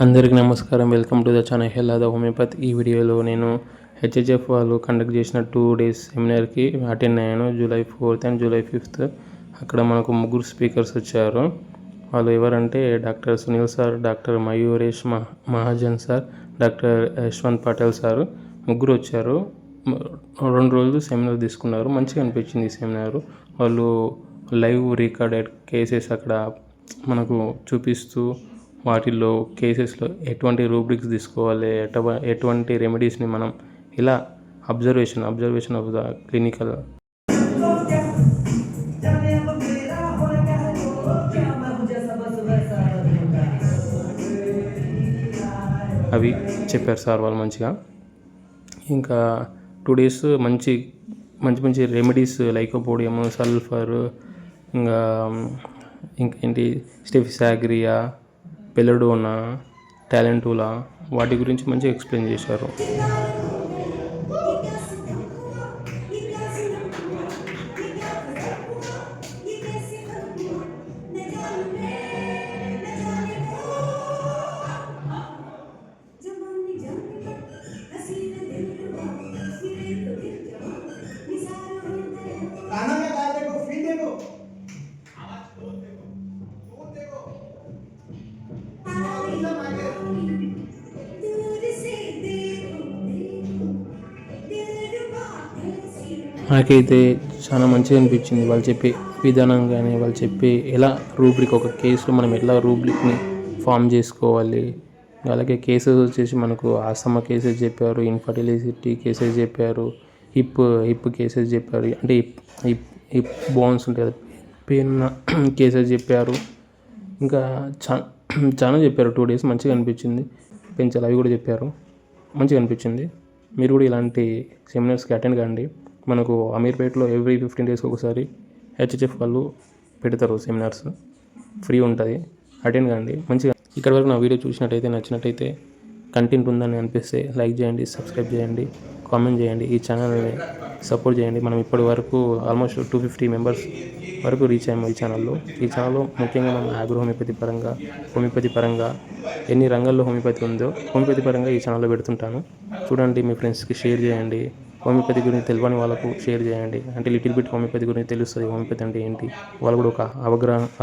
అందరికీ నమస్కారం. Welcome to the channel Hella the homeopathy. ఈ వీడియోలో నేను హెచ్హెచ్ఎఫ్ వాళ్ళు కండక్ట్ చేసిన 2 days సెమినార్కి అటెండ్ అయ్యాను. July 4th and July 5th. అక్కడ మనకు ముగ్గురు స్పీకర్స్ వచ్చారు. వాళ్ళు ఎవరంటే doctor Sunil sir, doctor Mayuresh Mahajan sir, doctor Yashwant Patel sir ముగ్గురు వచ్చారు. 2 రోజులు సెమినార్ తీసుకున్నారు. మంచిగా అనిపించింది ఈ సెమినారు. వాళ్ళు లైవ్ రికార్డెడ్ కేసెస్ అక్కడ మనకు చూపిస్తూ వాటిల్లో కేసెస్లో ఎటువంటి రూబ్రిక్స్ తీసుకోవాలి, ఎటువంటి రెమెడీస్ని మనం ఇలా అబ్జర్వేషన్ ఆఫ్ ద క్లినికల్ అవి చెప్పారు సార్ వాళ్ళు మంచిగా. ఇంకా 2 days మంచి రెమెడీస్ లైకోపోడియం, సల్ఫర్, ఇంకేంటి స్టెఫిసాగ్రియా, పెలడోనా, టాలెంటూలా వాటి గురించి మంచిగా ఎక్స్ప్లెయిన్ చేశారు. నాకైతే చాలా మంచిగా అనిపించింది వాళ్ళు చెప్పే విధానం, కానీ వాళ్ళు చెప్పే ఎలా రూబ్రిక్, ఒక కేసులో మనం ఎలా రూబ్రిక్ని ఫామ్ చేసుకోవాలి. అలాగే కేసెస్ వచ్చేసి మనకు ఆస్తమా కేసెస్ చెప్పారు, ఇన్ఫర్టిలిటీ కేసెస్ చెప్పారు, హిప్ కేసెస్ చెప్పారు, అంటే హిప్ బోన్స్ ఉంటాయి కదా, పెయిన్ కేసెస్ చెప్పారు. ఇంకా చాలా చెప్పారు. 2 days మంచిగా అనిపించింది. పెంచాలి అవి కూడా చెప్పారు. మంచిగా అనిపించింది. మీరు కూడా ఇలాంటి సెమినార్స్కి అటెండ్ కాండి. మనకు అమీర్పేటలో ఎవ్రీ 15 days ఒకసారి హెచ్హెచ్ఎఫ్ వాళ్ళు పెడతారు సెమినార్స్, ఫ్రీ ఉంటుంది. అటెండ్ కాండి మంచిగా. ఇక్కడ వరకు నా వీడియో చూసినట్టయితే, నచ్చినట్టయితే, కంటెంట్ ఉందని అనిపిస్తే లైక్ చేయండి, సబ్స్క్రైబ్ చేయండి, కామెంట్ చేయండి, ఈ ఛానల్ని సపోర్ట్ చేయండి. మనం ఇప్పటి వరకు ఆల్మోస్ట్ 250 members వరకు రీచ్ అయ్యాము ఈ ఛానల్లో. ఈ ఛానల్లో ముఖ్యంగా మనం ఆగ్రో హోమియోపతి పరంగా ఎన్ని రంగాల్లో హోమియోపతి ఉందో హోమియోపతి పరంగా ఈ ఛానల్లో పెడుతుంటాను. చూడండి, మీ ఫ్రెండ్స్కి షేర్ చేయండి. హోమియోపతి గురించి తెలియని వాళ్ళకు షేర్ చేయండి. అంటే లిటిల్ బిట్ హోమియోపతి గురించి తెలుస్తుంది, హోమియోపతి అంటే ఏంటి, వాళ్ళు కూడా ఒక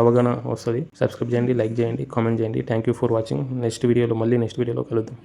అవగాహన వస్తుంది. సబ్స్క్రైబ్ చేయండి, లైక్ చేయండి, కామెంట్ చేయండి. Thank you for watching. Next వీడియోలో కలుద్దాం.